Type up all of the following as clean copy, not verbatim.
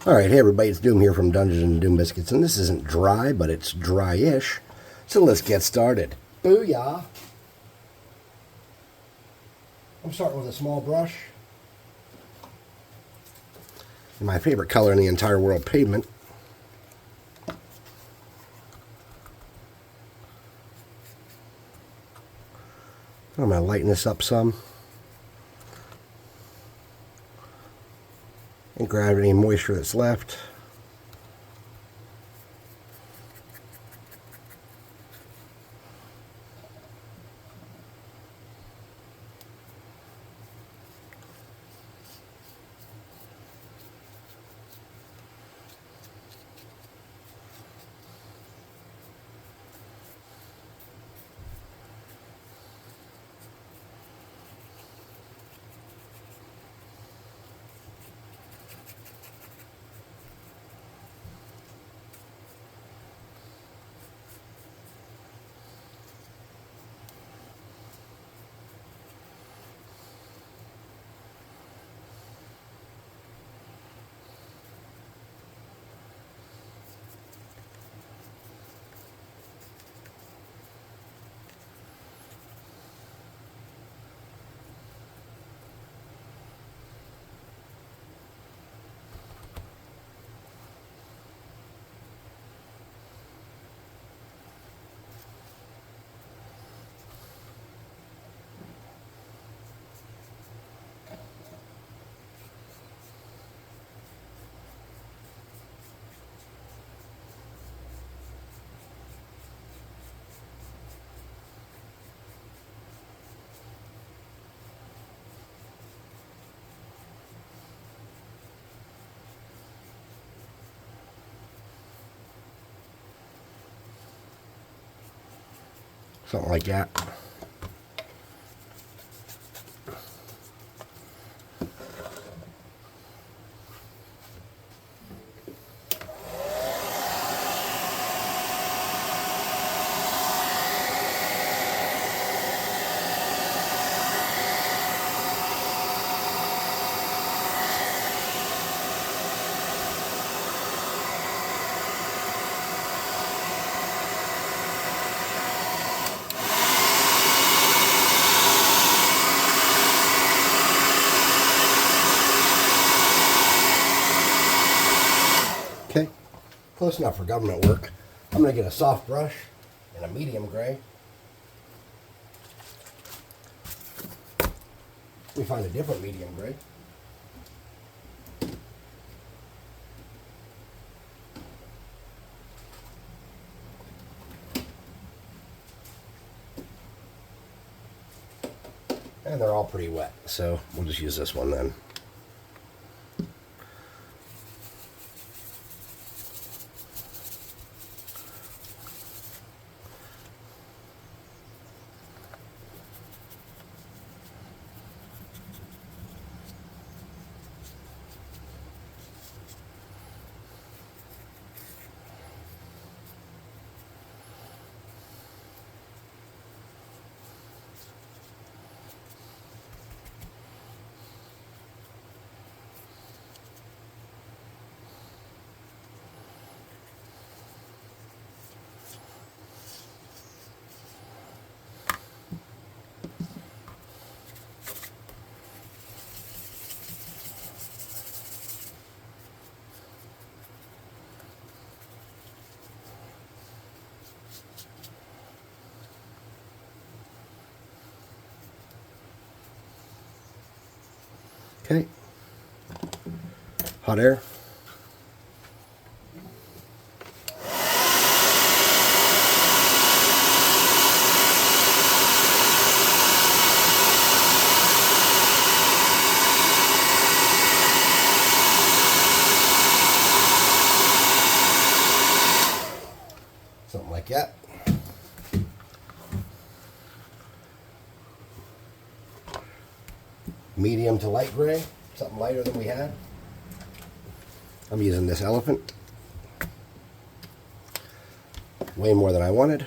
Alright, hey everybody, it's Doom here from Dungeons and Doom Biscuits, and this isn't dry, but it's dry-ish. So let's get started. Booyah! I'm starting with a small brush. And my favorite color in the entire world, pavement. I'm going to lighten this up some. And grab any moisture that's left. Something like that. Okay, close enough for government work. I'm going to get a soft brush and a medium gray. We find a different medium gray. And they're all pretty wet, so we'll just use this one then. Okay, hot air. Something like that. Medium to light gray, something lighter than we had. I'm using this elephant. Way more than I wanted.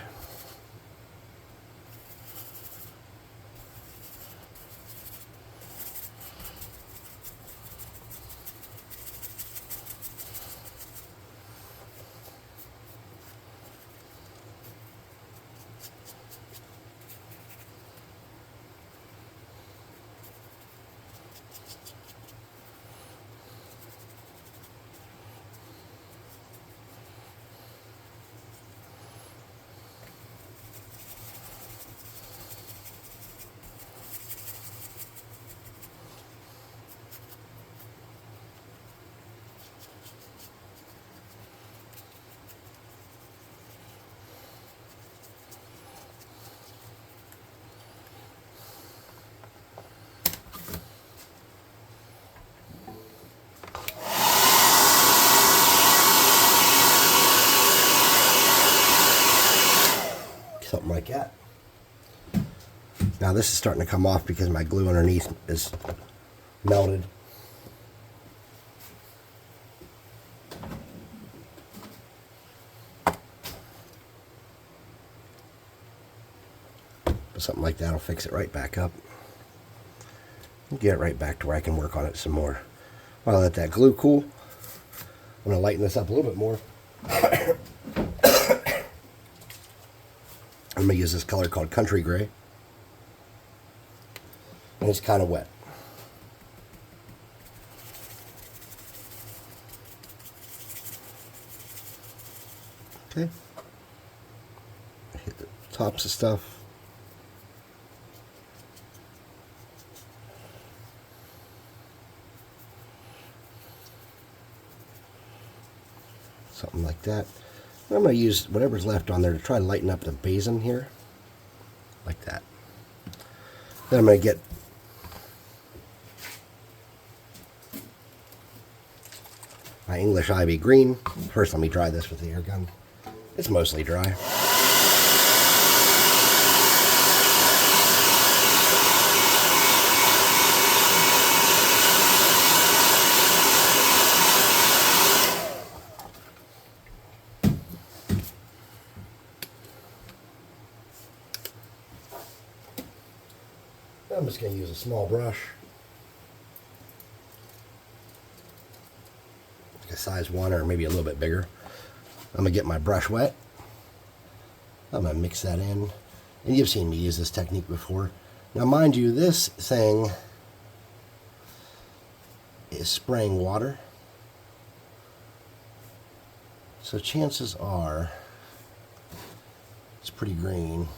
like that. Now this is starting to come off because my glue underneath is melted. But something like that will fix it right back up. Get it right back to where I can work on it some more. While I let that glue cool, I'm going to lighten this up a little bit more. I'm going to use this color called Country Gray. And it's kind of wet. Okay. Hit the tops of stuff. Something like that. And I'm going to use whatever's left on there to try to lighten up the basin here. Like that. Then I'm going to get my English Ivy green. First, let me dry this with the air gun. It's mostly dry. I'm just going to use a small brush. Like a size 1 or maybe a little bit bigger. I'm going to get my brush wet. I'm going to mix that in. And you've seen me use this technique before. Now mind you, this thing is spraying water. So chances are it's pretty green.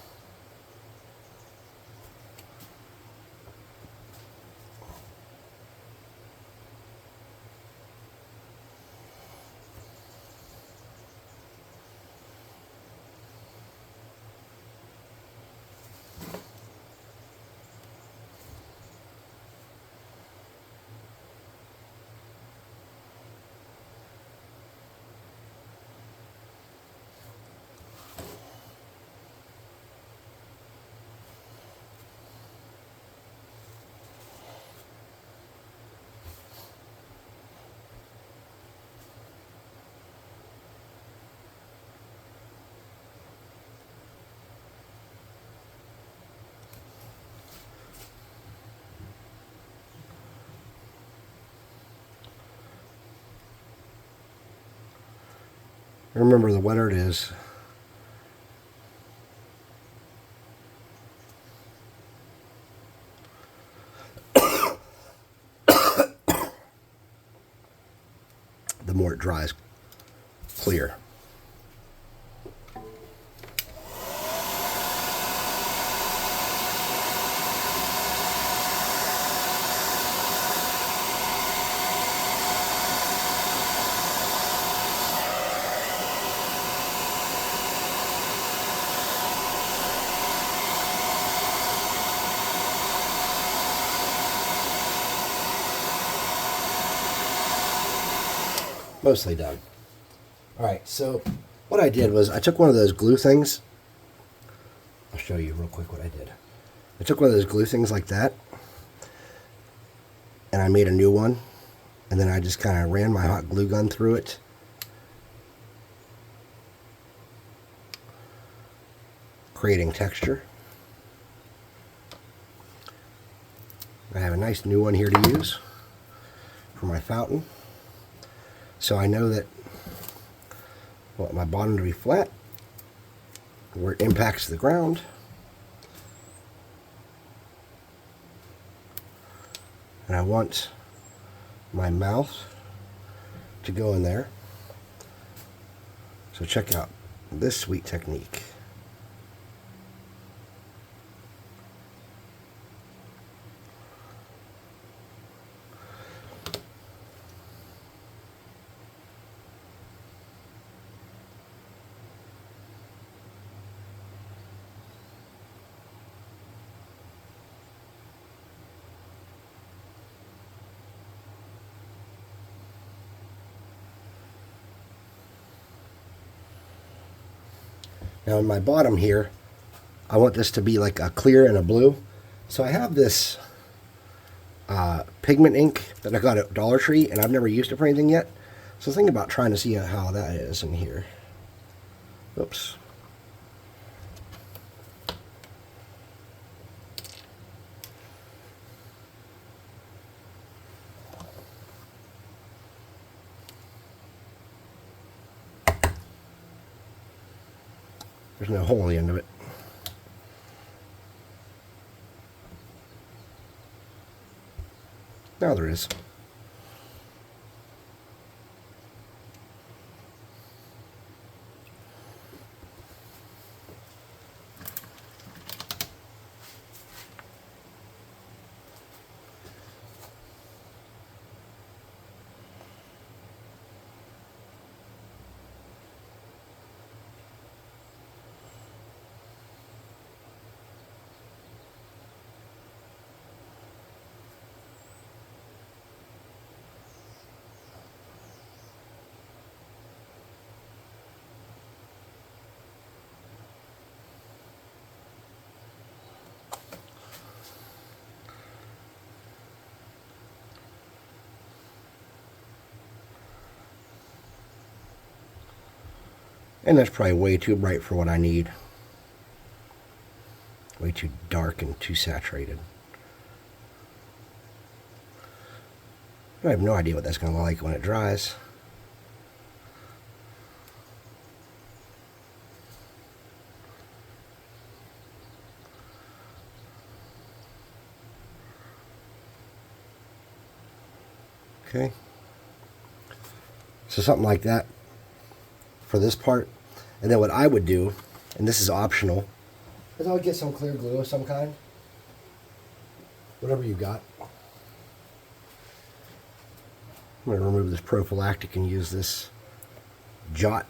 Remember, the wetter it is, the more it dries clear. Mostly done. Alright, so what I did was I took one of those glue things. I'll show you real quick what I did. I took one of those glue things like that, and I made a new one, and then I just kind of ran my hot glue gun through it. Creating texture. I have a nice new one here to use for my fountain. So I know that I want my bottom to be flat where it impacts the ground. And I want my mouth to go in there. So check out this sweet technique. Now in my bottom here, I want this to be like a clear and a blue. So I have this pigment ink that I got at Dollar Tree, and I've never used it for anything yet. So think about trying to see how that is in here. Oops. There's no hole in the end of it. Now there is. And that's probably way too bright for what I need. Way too dark and too saturated. I have no idea what that's going to look like when it dries. Okay. So something like that for this part. And then what I would do, and this is optional, is I would get some clear glue of some kind. Whatever you got. I'm going to remove this prophylactic and use this Jot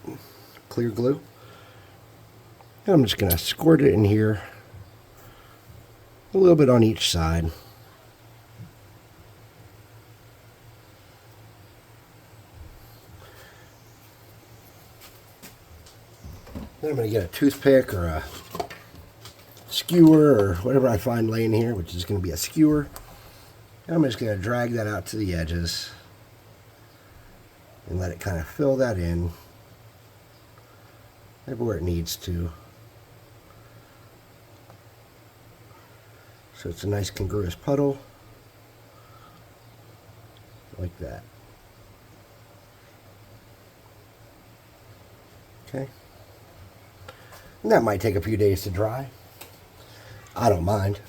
clear glue. And I'm just going to squirt it in here. A little bit on each side. Then I'm going to get a toothpick or a skewer or whatever I find laying here, which is going to be a skewer. And I'm just going to drag that out to the edges and let it kind of fill that in everywhere it needs to. So it's a nice congruous puddle, like that. Okay. And that might take a few days to dry. I don't mind.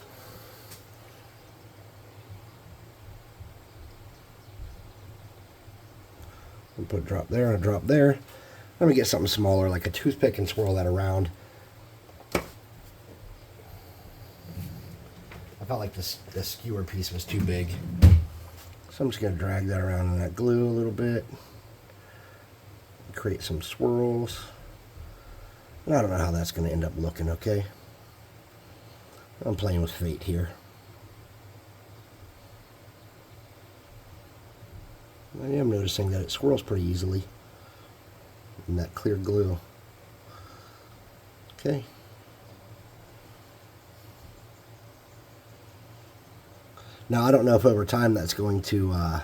I'll put a drop there and a drop there. Let me get something smaller like a toothpick and swirl that around. I felt like this skewer piece was too big. So I'm just going to drag that around in that glue a little bit. Create some swirls. And I don't know how that's going to end up looking, okay? I'm playing with fate here. I am noticing that it swirls pretty easily in that clear glue. Okay. Now I don't know if over time that's going to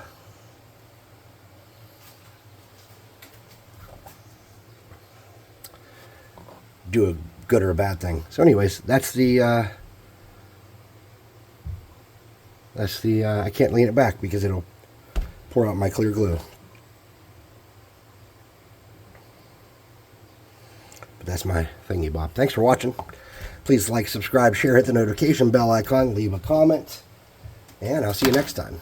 do a good or a bad thing. So anyways, that's the I can't lean it back because it'll pour out my clear glue. But that's my thingy bob. Thanks for watching. Please like, subscribe, share, hit the notification bell icon, leave a comment, and I'll see you next time.